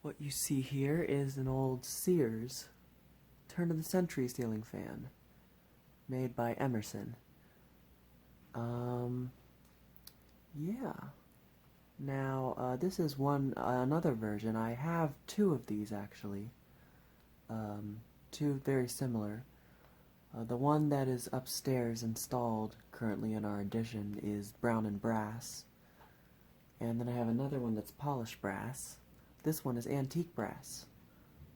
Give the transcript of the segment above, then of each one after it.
What you see here is an old Sears turn-of-the-century ceiling fan made by Emerson. Yeah. Now, this is another version. I have two of these actually. Two very similar. The one that is upstairs installed currently in our addition is brown and brass. And then I have another one that's polished brass. This one is antique brass.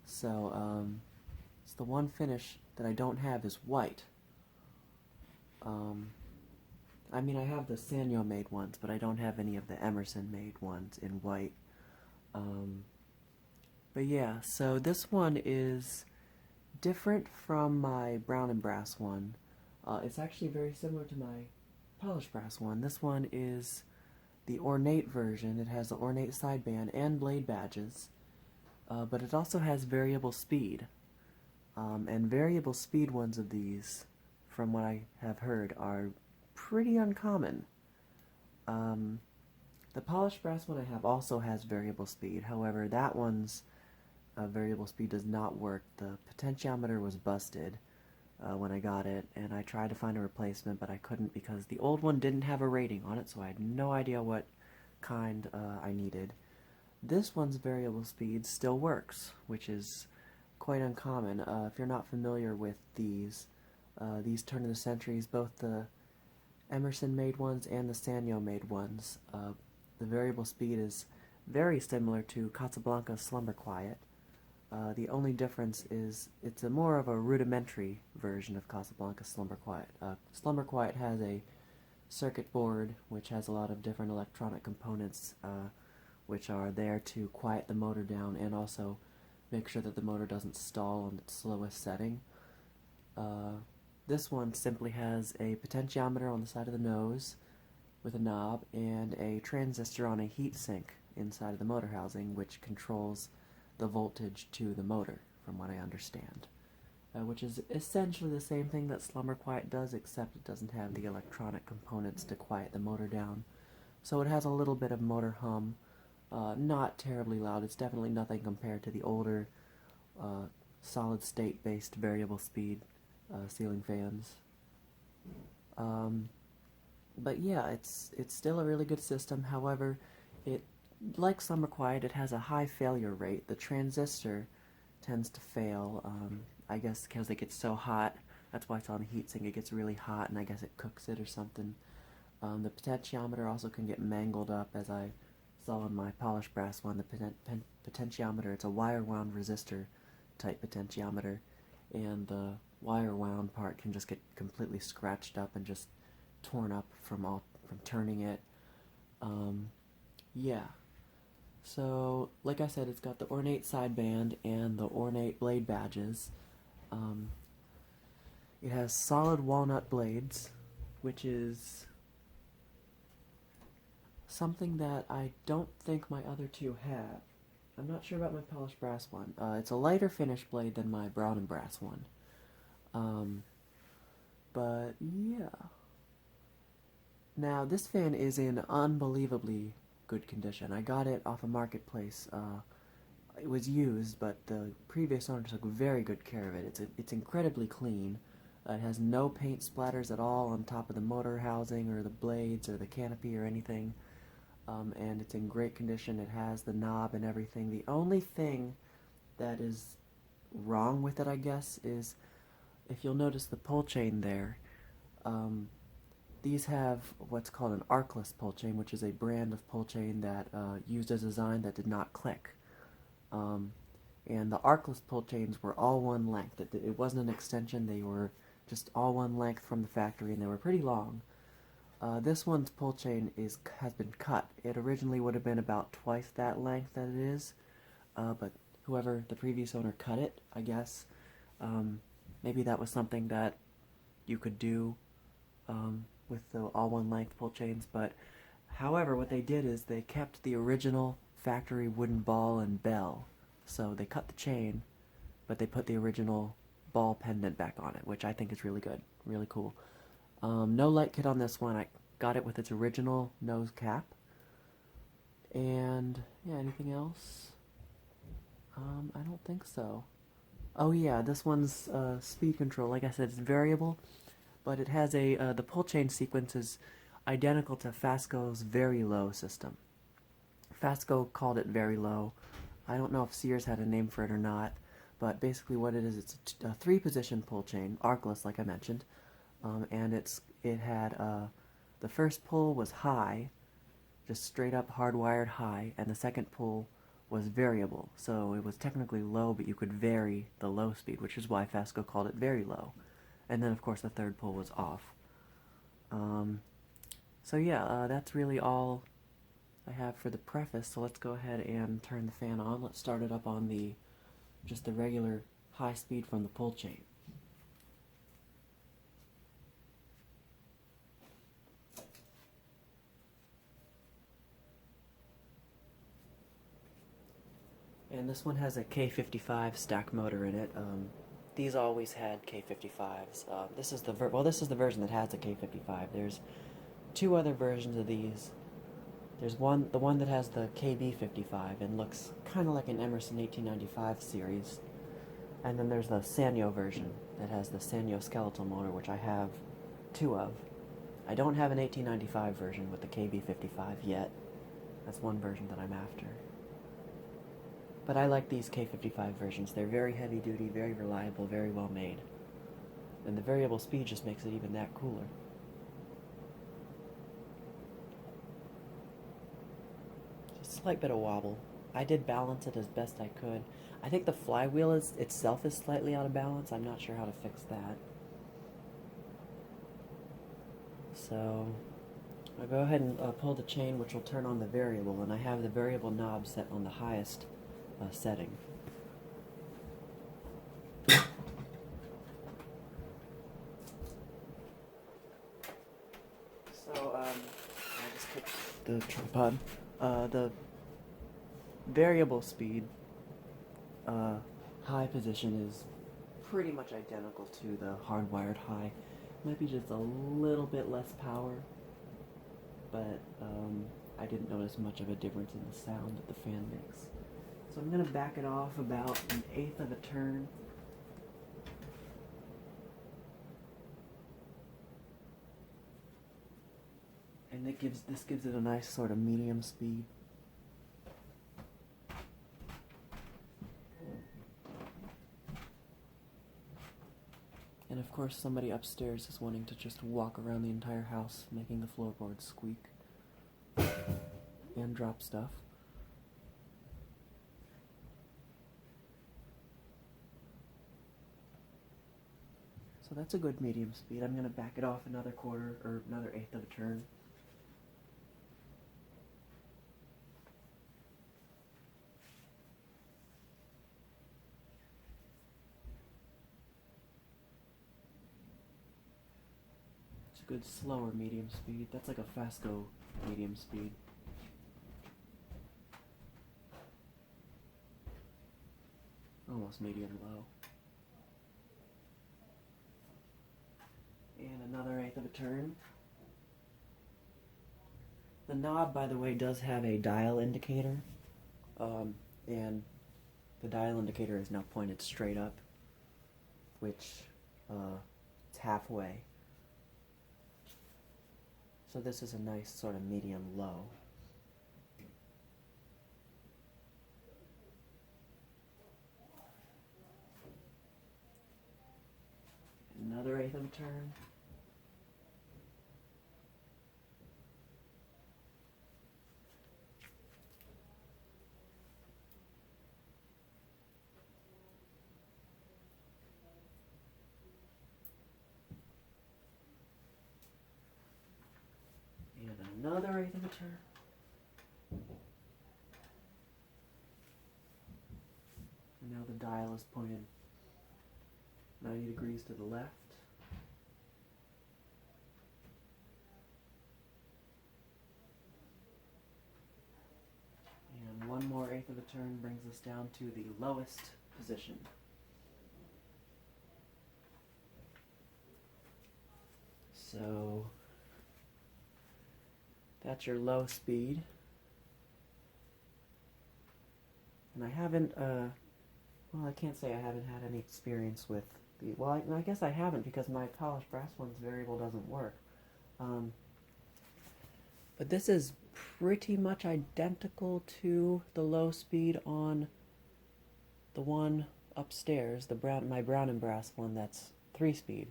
So, it's the one finish that I don't have is white. I mean, I have the Sanyo made ones, but I don't have any of the Emerson made ones in white. But yeah, so this one is different from my brown and brass one. It's actually very similar to my polished brass one. This one is the ornate version. It has the ornate sideband and blade badges, but it also has variable speed. And variable speed ones of these, from what I have heard, are pretty uncommon. The polished brass one I have also has variable speed. However, that one's variable speed does not work. The potentiometer was busted when I got it, and I tried to find a replacement, but I couldn't because the old one didn't have a rating on it, so I had no idea what kind I needed. This one's variable speed still works, which is quite uncommon. If you're not familiar with these turn-of-the-centuries, both the Emerson-made ones and the Sanyo-made ones, the variable speed is very similar to Casablanca's SlumberQuiet. The only difference is it's more of a rudimentary version of Casablanca's SlumberQuiet. SlumberQuiet has a circuit board which has a lot of different electronic components which are there to quiet the motor down and also make sure that the motor doesn't stall on its slowest setting. This one simply has a potentiometer on the side of the nose with a knob and a transistor on a heatsink inside of the motor housing, which controls the voltage to the motor, from what I understand. Which is essentially the same thing that SlumberQuiet does, except it doesn't have the electronic components to quiet the motor down. So it has a little bit of motor hum, not terribly loud. It's definitely nothing compared to the older solid-state based variable speed ceiling fans. But yeah, it's still a really good system. However, like SlumberQuiet, it has a high failure rate. The transistor tends to fail, I guess because it gets so hot. That's why it's on the heatsink. It gets really hot, and I guess it cooks it or something. The potentiometer also can get mangled up, as I saw in my polished brass one. The potentiometer, it's a wirewound resistor type potentiometer, and the wirewound part can just get completely scratched up and just torn up from turning it. Yeah. So, like I said, it's got the ornate sideband and the ornate blade badges. It has solid walnut blades, which is something that I don't think my other two have. I'm not sure about my polished brass one. It's a lighter finish blade than my brown and brass one. But yeah. Now, this fan is in unbelievably good condition. I got it off a marketplace. It was used, but the previous owner took very good care of it. It's incredibly clean. It has no paint splatters at all on top of the motor housing or the blades or the canopy or anything. And it's in great condition. It has the knob and everything. The only thing that is wrong with it, I guess, is if you'll notice the pull chain there. These have what's called an Arkless pull chain, which is a brand of pull chain that used a design that did not click. And the Arkless pull chains were all one length. It wasn't an extension. They were just all one length from the factory, and they were pretty long. This one's pull chain has been cut. It originally would have been about twice that length that it is, but whoever the previous owner cut it, I guess. Maybe that was something that you could do with the all one length pull chains, but however, what they did is they kept the original factory wooden ball and bell. So they cut the chain, but they put the original ball pendant back on it, which I think is really good, really cool. No light kit on this one. I got it with its original nose cap. And yeah, anything else? I don't think so. Oh yeah, this one's speed control. Like I said, it's variable, but it has the pull chain sequence is identical to FASCO's Vari-Low system. FASCO called it Vari-Low. I don't know if Sears had a name for it or not, but basically what it is, it's a three-position pull chain, Arkless, like I mentioned, and it had the first pull was high, just straight up hardwired high, and the second pull was variable. So it was technically low, but you could vary the low speed, which is why FASCO called it Vari-Low. And then, of course, the third pull was off. So yeah, that's really all I have for the preface. So let's go ahead and turn the fan on. Let's start it up on just the regular high speed from the pull chain. And this one has a K-55 stack motor in it. These always had K-55s. This is the version that has the K-55. There's two other versions of these. There's the one that has the KB-55 and looks kind of like an Emerson 1895 series. And then there's the Sanyo version that has the Sanyo skeletal motor, which I have two of. I don't have an 1895 version with the KB-55 yet. That's one version that I'm after. But I like these K-55 versions. They're very heavy duty, very reliable, very well made. And the variable speed just makes it even that cooler. Just a slight bit of wobble. I did balance it as best I could. I think the flywheel itself is slightly out of balance. I'm not sure how to fix that. So I'll go ahead and pull the chain, which will turn on the variable, and I have the variable knob set on the highest setting. So I just put the tripod. The variable speed high position is pretty much identical to the hardwired high. Might be just a little bit less power, but I didn't notice much of a difference in the sound that the fan makes. So I'm going to back it off about 1/8 of a turn. And this gives it a nice sort of medium speed. And of course somebody upstairs is wanting to just walk around the entire house making the floorboards squeak and drop stuff. So that's a good medium speed. I'm going to back it off another quarter or another 1/8 of a turn. It's a good slower medium speed. That's like a FASCO medium speed. Almost medium low. And another 1/8 of a turn. The knob, by the way, does have a dial indicator, and the dial indicator is now pointed straight up, which it's halfway. So this is a nice sort of medium low. Another 1/8 of a turn. And another 1/8 of a turn. And now the dial is pointed 90 degrees to the left. And one more 1/8 of a turn brings us down to the lowest position. So that's your low speed. And I haven't Well, I can't say I haven't had any experience with the... Well, I guess I haven't because my polished brass one's variable doesn't work. But this is pretty much identical to the low speed on the one upstairs, my brown and brass one that's 3-speed.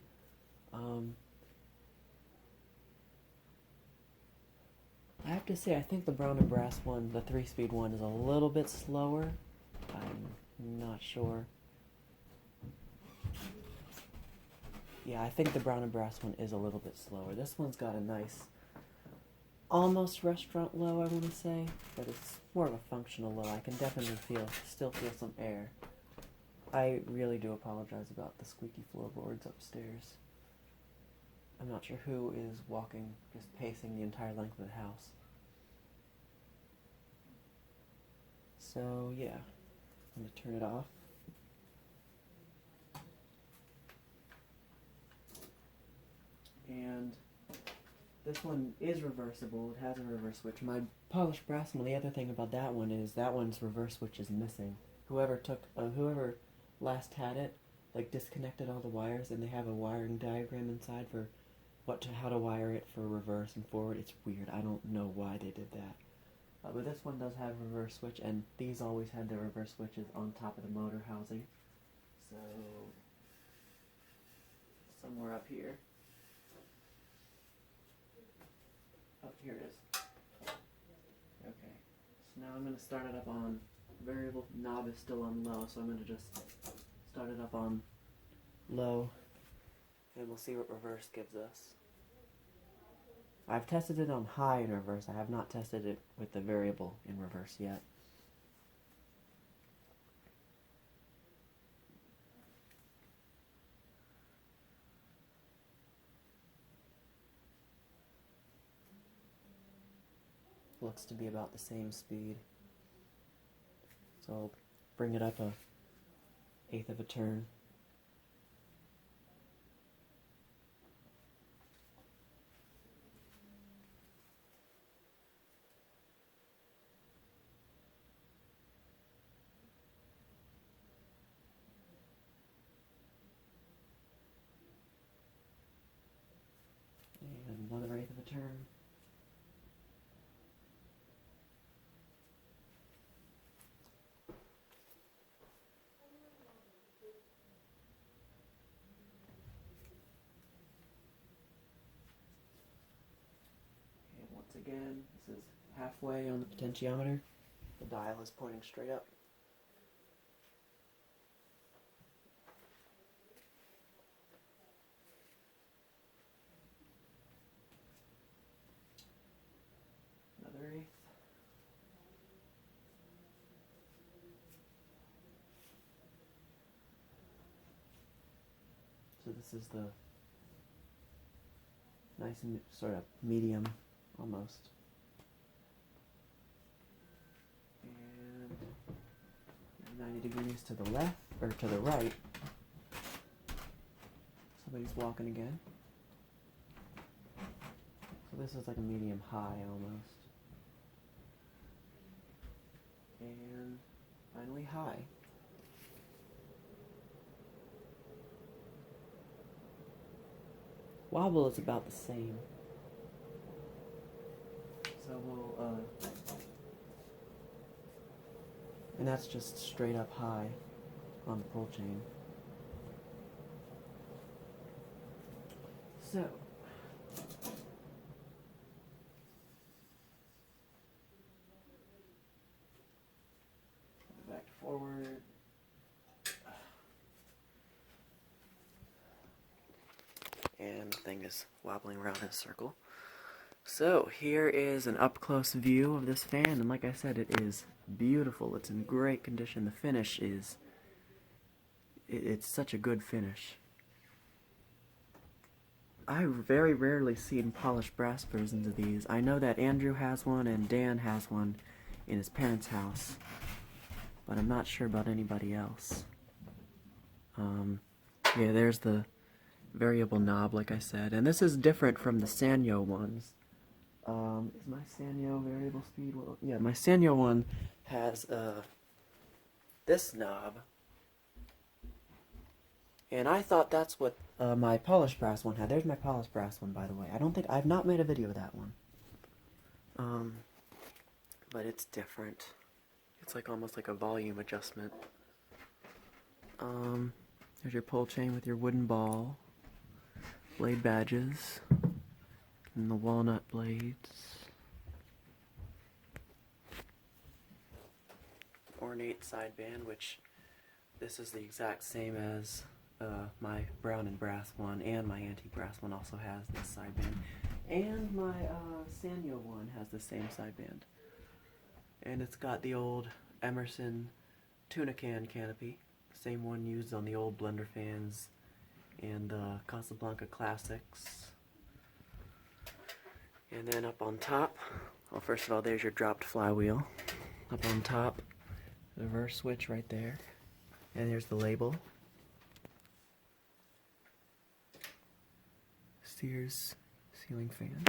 I have to say, I think the brown and brass one, the 3-speed one, is a little bit slower. I'm not sure. Yeah, I think the brown and brass one is a little bit slower. This one's got a nice, almost restaurant low, I want to say, but it's more of a functional low. I can definitely still feel some air. I really do apologize about the squeaky floorboards upstairs. I'm not sure who is walking, just pacing the entire length of the house. So, yeah, I'm going to turn it off. And this one is reversible. It has a reverse switch. My polished brass one, the other thing about that one is that one's reverse switch is missing. Whoever last had it, like, disconnected all the wires, and they have a wiring diagram inside for how to wire it for reverse and forward. It's weird. I don't know why they did that. But this one does have a reverse switch, and these always had the reverse switches on top of the motor housing. So, somewhere up here. Oh, here it is. Okay. So now I'm going to start it up on variable. Knob is still on low, so I'm going to just start it up on low, and we'll see what reverse gives us. I've tested it on high in reverse. I have not tested it with the variable in reverse yet. Looks to be about the same speed. So I'll bring it up a 1/8 of a turn. And another 1/8 of a turn. Again, this is halfway on the potentiometer. The dial is pointing straight up. Another 1/8. So this is the nice and sort of medium. Almost. And 90 degrees to the left, or to the right. Somebody's walking again. So this is like a medium high almost. And finally high. Wobble is about the same. So we'll, and that's just straight up high on the pull chain. So, back forward. And the thing is wobbling around in a circle. So, here is an up-close view of this fan, and like I said, it is beautiful. It's in great condition. The finish is... It's such a good finish. I very rarely see polished brass versions of these. I know that Andrew has one and Dan has one in his parents' house, but I'm not sure about anybody else. Yeah, there's the variable knob, like I said, and this is different from the Sanyo ones. Is my Sanyo variable speed? Well, yeah, my Sanyo one has this knob, And I thought that's what my polished brass one had. There's my polished brass one, by the way. I've not made a video of that one. But it's different. It's like almost like a volume adjustment. There's your pull chain with your wooden ball, blade badges, and the walnut blades. Ornate sideband, which this is the exact same as my brown and brass one, and my antique brass one also has this sideband. And my Sanyo one has the same sideband. And it's got the old Emerson tuna can canopy, same one used on the old blender fans and the Casablanca classics. And then up on top, well, first of all, there's your dropped flywheel. Up on top, the reverse switch right there. And there's the label. Sears ceiling fan.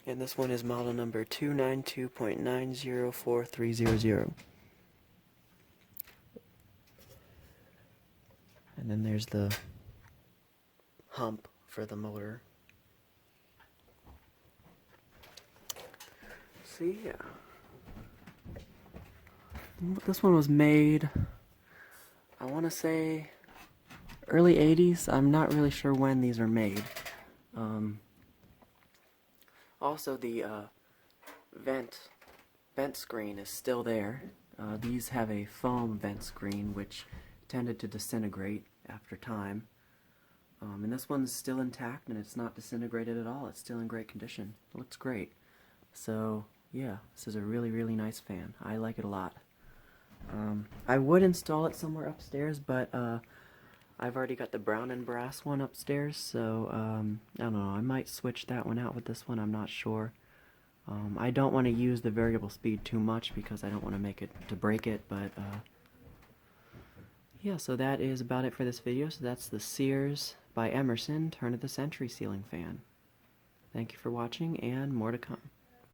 And this one is model number 292.904300. And then there's the hump for the motor. See, yeah. This one was made, I want to say, early 80s. I'm not really sure when these are made. Also, the vent screen is still there. These have a foam vent screen which tended to disintegrate after time. And this one's still intact and it's not disintegrated at all. It's still in great condition. It looks great. So, yeah, this is a really, really nice fan. I like it a lot. I would install it somewhere upstairs, but I've already got the brown and brass one upstairs, so I don't know, I might switch that one out with this one, I'm not sure. I don't want to use the variable speed too much because I don't want to make it to break it, but yeah, so that is about it for this video. So that's the Sears by Emerson turn of the century ceiling fan. Thank you for watching, and more to come.